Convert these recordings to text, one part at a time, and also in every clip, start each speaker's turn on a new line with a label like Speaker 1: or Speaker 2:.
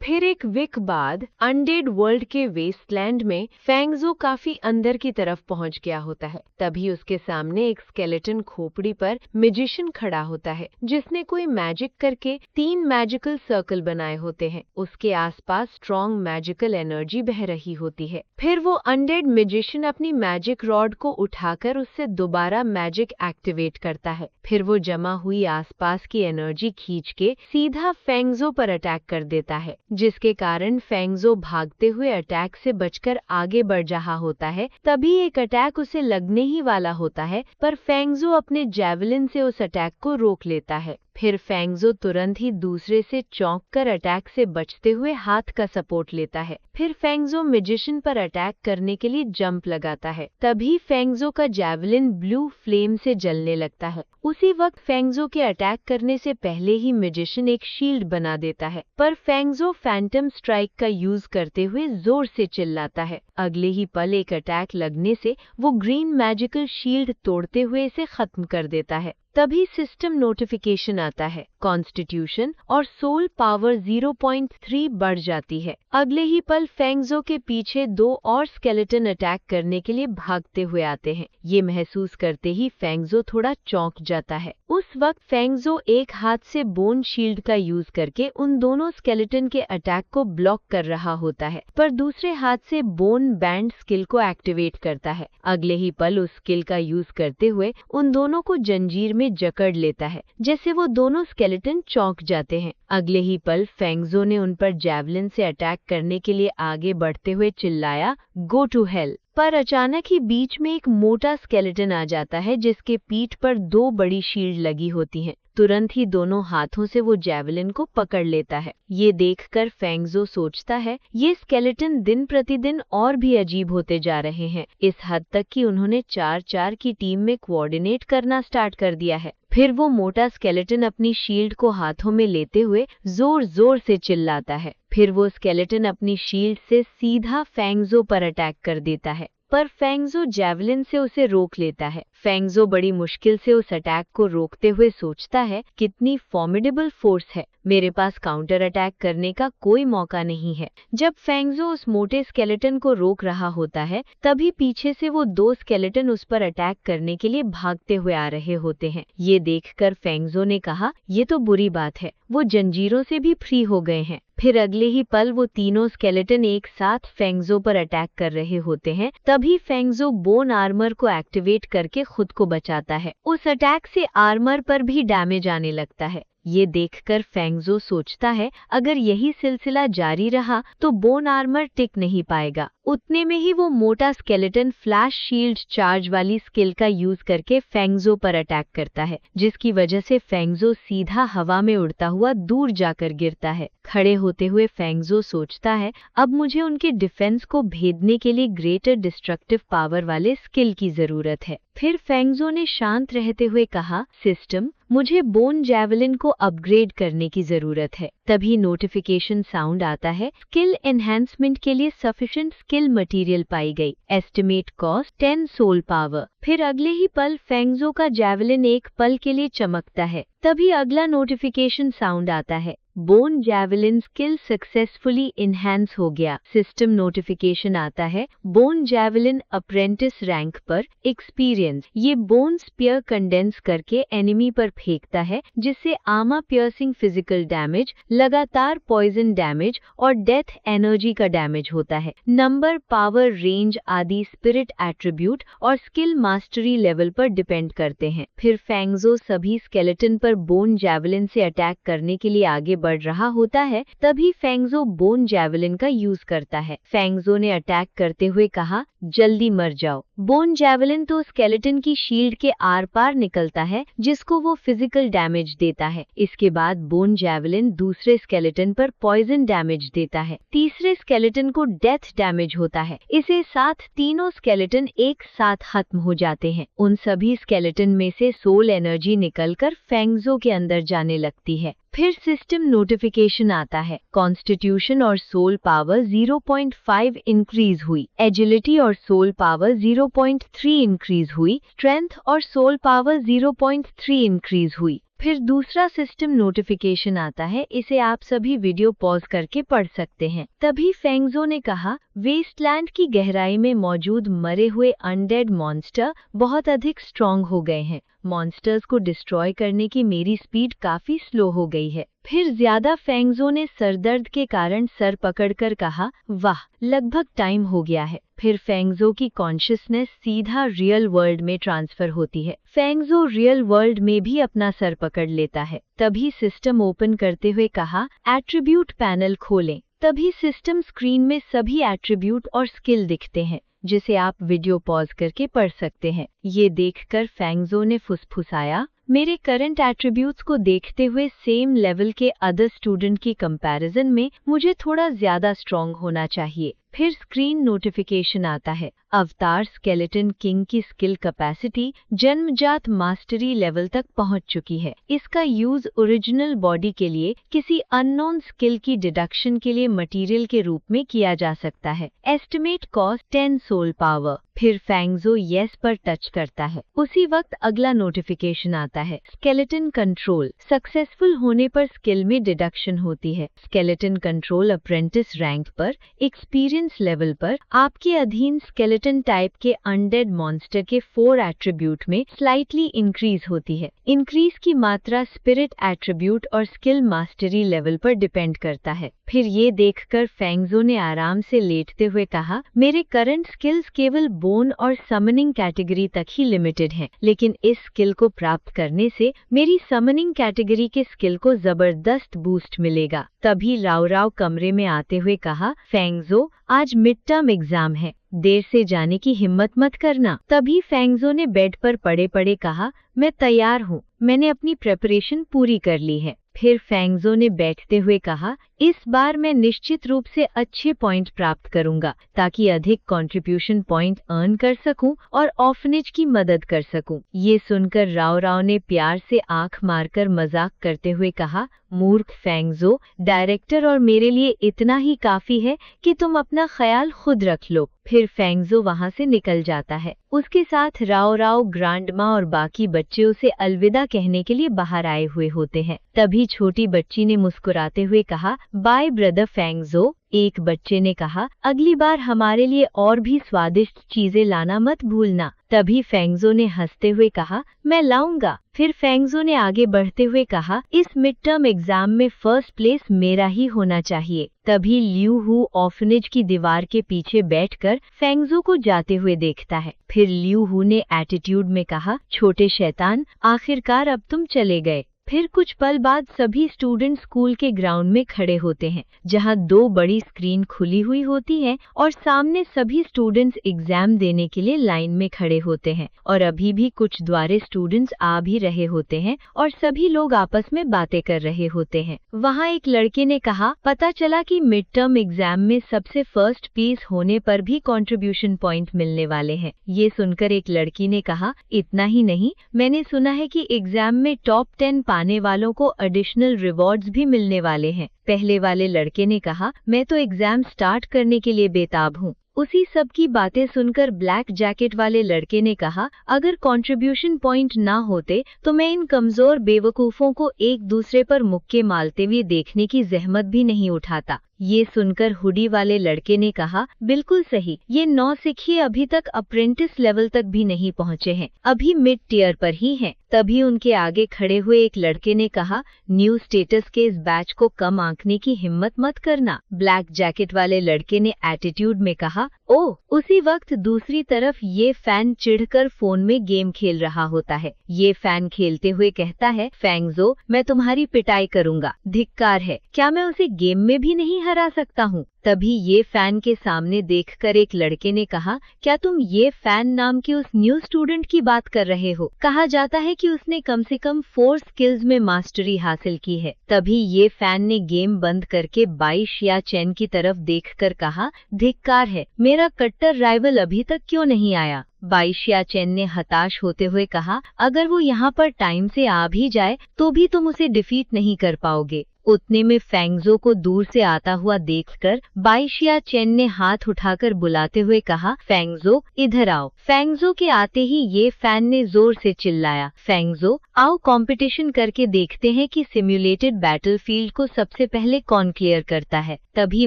Speaker 1: फिर एक वीक बाद अनडेड वर्ल्ड के वेस्टलैंड में फेंगजो काफी अंदर की तरफ पहुंच गया होता है। तभी उसके सामने एक स्केलेटन खोपड़ी पर मैजिशियन खड़ा होता है जिसने कोई मैजिक करके 3 मैजिकल सर्कल बनाए होते हैं। उसके आसपास स्ट्रॉन्ग मैजिकल एनर्जी बह रही होती है। फिर वो अनडेड मैजिशियन अपनी मैजिक रॉड को उठाकर उससे दोबारा मैजिक एक्टिवेट करता है। फिर वो जमा हुई आसपास की एनर्जी खींच के सीधा फेंगजो पर अटैक कर देता है, जिसके कारण फेंगजो भागते हुए अटैक से बचकर आगे बढ़ रहा होता है। तभी एक अटैक उसे लगने ही वाला होता है, पर फेंगजो अपने जैवलिन से उस अटैक को रोक लेता है। फिर फेंगजो तुरंत ही दूसरे से चौंक कर अटैक से बचते हुए हाथ का सपोर्ट लेता है। फिर फेंगजो मैजिशियन पर अटैक करने के लिए जंप लगाता है। तभी फेंगजो का जैवलिन ब्लू फ्लेम से जलने लगता है। उसी वक्त फेंगजो के अटैक करने से पहले ही मैजिशियन एक शील्ड बना देता है, पर फेंगजो फैंटम स्ट्राइक का यूज करते हुए जोर से चिल्लाता है। अगले ही पल एक अटैक लगने से वो ग्रीन मैजिकल शील्ड तोड़ते हुए इसे खत्म कर देता है। तभी सिस्टम नोटिफिकेशन आता है। कॉन्स्टिट्यूशन और सोल पावर 0.3 बढ़ जाती है। अगले ही पल फेंगजो के पीछे 2 और स्केलेटन अटैक करने के लिए भागते हुए आते हैं। ये महसूस करते ही फेंगजो थोड़ा चौंक जाता है। उस वक्त फेंगजो एक हाथ से बोन शील्ड का यूज करके उन दोनों स्केलेटन के अटैक को ब्लॉक कर रहा होता है, पर दूसरे हाथ से बोन बैंड स्किल को एक्टिवेट करता है। अगले ही पल उस स्किल का यूज करते हुए उन दोनों को जंजीर में जकड़ लेता है, जैसे वो दोनों स्केलेटन चौंक जाते हैं। अगले ही पल फेंगजो ने उन पर जैवलिन से अटैक करने के लिए आगे बढ़ते हुए चिल्लाया, गो टू हेल। पर अचानक ही बीच में एक मोटा स्केलेटन आ जाता है जिसके पीठ पर 2 बड़ी शील्ड लगी होती हैं। तुरंत ही दोनों हाथों से वो जैवलिन को पकड़ लेता है। ये देखकर फेंगजो सोचता है ये स्केलेटन दिन प्रतिदिन और भी अजीब होते जा रहे हैं, इस हद तक कि उन्होंने 4-4 की टीम में कोऑर्डिनेट करना स्टार्ट कर दिया है। फिर वो मोटा स्केलेटन अपनी शील्ड को हाथों में लेते हुए जोर जोर से चिल्लाता है। फिर वो स्केलेटन अपनी शील्ड से सीधा फेंगजो पर अटैक कर देता है, पर फेंगजो जैवलिन से उसे रोक लेता है। फेंगजो बड़ी मुश्किल से उस अटैक को रोकते हुए सोचता है, कितनी फॉर्मिडेबल फोर्स है, मेरे पास काउंटर अटैक करने का कोई मौका नहीं है। जब फेंगजो उस मोटे स्केलेटन को रोक रहा होता है, तभी पीछे से वो 2 स्केलेटन उस पर अटैक करने के लिए भागते हुए आ रहे होते हैं। ये देखकर फेंगजो ने कहा, ये तो बुरी बात है, वो जंजीरों से भी फ्री हो गए हैं। फिर अगले ही पल वो तीनों स्केलेटन एक साथ फेंगजो पर अटैक कर रहे होते हैं। तभी फेंगजो बोन आर्मर को एक्टिवेट करके खुद को बचाता है। उस अटैक से आर्मर पर भी डैमेज आने लगता है। ये देखकर फेंगजो सोचता है, अगर यही सिलसिला जारी रहा तो बोन आर्मर टिक नहीं पाएगा। उतने में ही वो मोटा स्केलेटन फ्लैश शील्ड चार्ज वाली स्किल का यूज करके फेंगजो पर अटैक करता है, जिसकी वजह से फेंगजो सीधा हवा में उड़ता हुआ दूर जाकर गिरता है। खड़े होते हुए फेंगजो सोचता है, अब मुझे उनके डिफेंस को भेदने के लिए ग्रेटर डिस्ट्रक्टिव पावर वाले स्किल की जरूरत है। फिर फेंगजो ने शांत रहते हुए कहा, सिस्टम, मुझे बोन जैवलिन को अपग्रेड करने की जरूरत है। तभी नोटिफिकेशन साउंड आता है, स्किल एनहेंसमेंट के लिए सफिशिएंट स्किल मटेरियल पाई गई, एस्टिमेट कॉस्ट 10 सोल पावर। फिर अगले ही पल फेंगजो का जैवलिन एक पल के लिए चमकता है। तभी अगला नोटिफिकेशन साउंड आता है, bone javelin skill successfully enhance हो गया। सिस्टम नोटिफिकेशन आता है, बोन जैवलिन अप्रेंटिस रैंक पर एक्सपीरियंस। ये बोन स्पीयर कंडेंस करके एनिमी पर फेंकता है, जिससे आर्मर पियर्सिंग फिजिकल डैमेज, लगातार पॉइजन डैमेज और डेथ एनर्जी का डैमेज होता है। नंबर, पावर, रेंज आदि स्पिरिट एट्रीब्यूट और स्किल मास्टरी लेवल पर डिपेंड करते हैं। फिर फेंगजो सभी स्केलेटन पर बोन जैवलिन से अटैक करने के लिए आगे बढ़ रहा होता है। तभी फेंगजो बोन जैवलिन का यूज करता है। फेंगजो ने अटैक करते हुए कहा, जल्दी मर जाओ। बोन जैवलिन तो स्केलेटन की शील्ड के आर पार निकलता है, जिसको वो फिजिकल डैमेज देता है। इसके बाद बोन जैवलिन दूसरे स्केलेटन पर पॉइजन डैमेज देता है। तीसरे स्केलेटन को डेथ डैमेज होता है। इसे साथ तीनों स्केलेटन एक साथ खत्म हो जाते हैं। उन सभी स्केलेटन में से सोल एनर्जी निकलकर फेंगजो के अंदर जाने लगती है। फिर सिस्टम नोटिफिकेशन आता है, कॉन्स्टिट्यूशन और सोल पावर 0.5 इंक्रीज हुई, एजिलिटी और सोल पावर 0.3 इंक्रीज हुई, स्ट्रेंथ और सोल पावर 0.3 इंक्रीज हुई। फिर दूसरा सिस्टम नोटिफिकेशन आता है, इसे आप सभी वीडियो पॉज करके पढ़ सकते हैं। तभी फेंगजो ने कहा, वेस्टलैंड की गहराई में मौजूद मरे हुए अनडेड मॉन्स्टर बहुत अधिक स्ट्रॉन्ग हो गए हैं। मॉन्स्टर्स को डिस्ट्रॉय करने की मेरी स्पीड काफी स्लो हो गई है। फिर ज्यादा फेंगजो ने सरदर्द के कारण सर पकड़कर कहा, वाह, लगभग टाइम हो गया है। फिर फेंगजो की कॉन्शियसनेस सीधा रियल वर्ल्ड में ट्रांसफर होती है। फेंगजो रियल वर्ल्ड में भी अपना सर पकड़ लेता है। तभी सिस्टम ओपन करते हुए कहा, एट्रीब्यूट पैनल खोलें। तभी सिस्टम स्क्रीन में सभी एट्रीब्यूट और स्किल दिखते हैं, जिसे आप वीडियो पॉज करके पढ़ सकते हैं। ये देखकर फेंगजो ने फुसफुसाया, मेरे करंट एट्रीब्यूट्स को देखते हुए सेम लेवल के अदर स्टूडेंट की कंपैरिजन में मुझे थोड़ा ज्यादा स्ट्रॉन्ग होना चाहिए। फिर स्क्रीन नोटिफिकेशन आता है, अवतार स्केलेटन किंग की स्किल कैपेसिटी जन्मजात मास्टरी लेवल तक पहुंच चुकी है। इसका यूज ओरिजिनल बॉडी के लिए किसी अननोन स्किल की डिडक्शन के लिए मटेरियल के रूप में किया जा सकता है। एस्टिमेट कॉस्ट 10 सोल पावर। फिर फेंगजो येस पर टच करता है। उसी वक्त अगला नोटिफिकेशन आता है, स्केलेटन कंट्रोल। सक्सेसफुल होने पर स्किल में डिडक्शन होती है। स्केलेटन कंट्रोल अप्रेंटिस रैंक पर एक्सपीरियंस लेवल पर आपके अधीन स्केलेटन टाइप के अनडेड मॉन्स्टर के 4 एट्रीब्यूट में स्लाइटली इंक्रीज होती है। इंक्रीज की मात्रा स्पिरिट एट्रीब्यूट और स्किल मास्टरी लेवल पर डिपेंड करता है। फिर ये देखकर फेंगजो ने आराम से लेटते हुए कहा, मेरे करंट स्किल्स केवल बोन और समनिंग कैटेगरी तक ही लिमिटेड हैं, लेकिन इस स्किल को प्राप्त करने से मेरी समनिंग कैटेगरी के स्किल को जबरदस्त बूस्ट मिलेगा। तभी राव राव कमरे में आते हुए कहा, फेंगजो, आज मिड टर्म एग्जाम है, देर से जाने की हिम्मत मत करना। तभी फेंगजो ने बेड पर पड़े पड़े कहा, मैं तैयार हूँ, मैंने अपनी प्रिपरेशन पूरी कर ली है। फिर फेंगजो ने बैठते हुए कहा, इस बार मैं निश्चित रूप से अच्छे पॉइंट प्राप्त करूंगा ताकि अधिक कंट्रीब्यूशन पॉइंट अर्न कर सकूं और ऑर्फनेज की मदद कर सकूं। ये सुनकर राव राव ने प्यार से आंख मारकर मजाक करते हुए कहा, मूर्ख फेंगजो, डायरेक्टर और मेरे लिए इतना ही काफी है कि तुम अपना ख्याल खुद रख लो। फिर फेंगजो वहां से निकल जाता है। उसके साथ राव राव, ग्रांडमा और बाकी बच्चे उसे अलविदा कहने के लिए बाहर आए हुए होते हैं। तभी छोटी बच्ची ने मुस्कुराते हुए कहा, बाय ब्रदर फेंगजो। एक बच्चे ने कहा, अगली बार हमारे लिए और भी स्वादिष्ट चीजें लाना मत भूलना। तभी फेंगजो ने हंसते हुए कहा, मैं लाऊंगा। फिर फेंगजो ने आगे बढ़ते हुए कहा, इस मिड टर्म एग्जाम में फर्स्ट प्लेस मेरा ही होना चाहिए। तभी लियू हु ऑर्फनेज की दीवार के पीछे बैठकर फेंगजो को जाते हुए देखता है। फिर लियू हु ने एटीट्यूड में कहा, छोटे शैतान, आखिरकार अब तुम चले गए। फिर कुछ पल बाद सभी स्टूडेंट स्कूल के ग्राउंड में खड़े होते हैं, जहां 2 बड़ी स्क्रीन खुली हुई होती है और सामने सभी स्टूडेंट्स एग्जाम देने के लिए लाइन में खड़े होते हैं। और अभी भी कुछ द्वारे स्टूडेंट्स आ भी रहे होते हैं और सभी लोग आपस में बातें कर रहे होते हैं। वहां एक लड़के ने कहा, पता चला कि मिड टर्म एग्जाम में सबसे फर्स्ट पीस होने पर भी कंट्रीब्यूशन पॉइंट मिलने वाले हैं। ये सुनकर एक लड़की ने कहा, इतना ही नहीं, मैंने सुना है कि एग्जाम में टॉप 10 पाने वालों को एडिशनल रिवॉर्ड्स भी मिलने वाले हैं। पहले वाले लड़के ने कहा, मैं तो एग्जाम स्टार्ट करने के लिए बेताब हूँ। उसी सब की बातें सुनकर ब्लैक जैकेट वाले लड़के ने कहा, अगर कंट्रीब्यूशन पॉइंट ना होते तो मैं इन कमजोर बेवकूफों को एक दूसरे पर मुक्के मारते हुए देखने की जहमत भी नहीं उठाता। ये सुनकर हुडी वाले लड़के ने कहा, बिल्कुल सही, ये नौसिखिए अभी तक अप्रेंटिस लेवल तक भी नहीं पहुँचे हैं, अभी मिड टियर पर ही हैं। तभी उनके आगे खड़े हुए एक लड़के ने कहा, न्यू स्टेटस के इस बैच को कम आंकने की हिम्मत मत करना। ब्लैक जैकेट वाले लड़के ने एटीट्यूड में कहा, ओह। उसी वक्त दूसरी तरफ ये फैन चिढ़कर फोन में गेम खेल रहा होता है। ये फैन खेलते हुए कहता है, फेंगजो, मैं तुम्हारी पिटाई करूंगा, धिक्कार है, क्या मैं उसे गेम में भी नहीं हरा सकता हूँ। तभी ये फैन के सामने देखकर एक लड़के ने कहा, क्या तुम ये फैन नाम के उस न्यू स्टूडेंट की बात कर रहे हो? कहा जाता है कि उसने कम से कम 4 स्किल्स में मास्टरी हासिल की है। तभी ये फैन ने गेम बंद करके बाईशिया चैन की तरफ देखकर कहा, धिक्कार है, मेरा कट्टर राइवल अभी तक क्यों नहीं आया? बाईशिया चैन ने हताश होते हुए कहा, अगर वो यहाँ पर टाइम से आ भी जाए तो भी तुम उसे डिफीट नहीं कर पाओगे। उतने में फेंगजो को दूर से आता हुआ देखकर बाईशिया चेन ने हाथ उठाकर बुलाते हुए कहा, फेंगजो इधर आओ। फेंगजो के आते ही ये फैन ने जोर से चिल्लाया, फेंगजो आओ कंपटीशन करके देखते हैं कि सिम्युलेटेड बैटलफील्ड को सबसे पहले कौन क्लियर करता है। तभी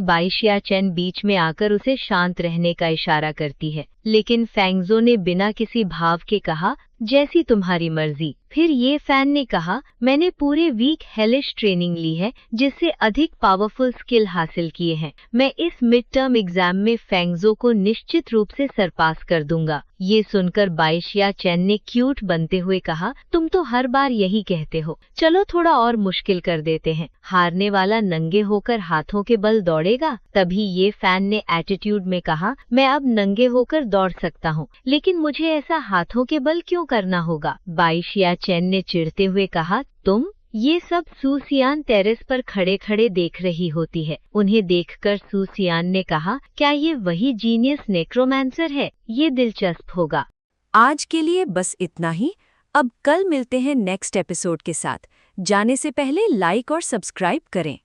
Speaker 1: बाईशिया चेन बीच में आकर उसे शांत रहने का इशारा करती है, लेकिन फेंगजो ने बिना किसी भाव के कहा, जैसी तुम्हारी मर्जी। फिर ये फैन ने कहा, मैंने पूरे वीक हेलिश ट्रेनिंग ली है, जिससे अधिक पावरफुल स्किल हासिल किए हैं। मैं इस मिड टर्म एग्जाम में फेंगजो को निश्चित रूप से सरपास कर दूंगा। ये सुनकर बाईशिया चेन ने क्यूट बनते हुए कहा, तुम तो हर बार यही कहते हो, चलो थोड़ा और मुश्किल कर देते हैं। हारने वाला नंगे होकर हाथों के बल दौड़ेगा। तभी ये फैन ने एटीट्यूड में कहा, मैं अब नंगे होकर दौड़ सकता हूँ, लेकिन मुझे ऐसा हाथों के बल क्यों करना होगा। बाईशिया चेन ने चिढ़ते हुए कहा, तुम ये सब सूसियान टेरेस पर खड़े खड़े देख रही होती है। उन्हें देखकर सूसियान ने कहा, क्या ये वही जीनियस नेक्रोमैंसर है? ये दिलचस्प होगा।
Speaker 2: आज के लिए बस इतना ही। अब कल मिलते हैं नेक्स्ट एपिसोड के साथ। जाने से पहले लाइक और सब्सक्राइब करें।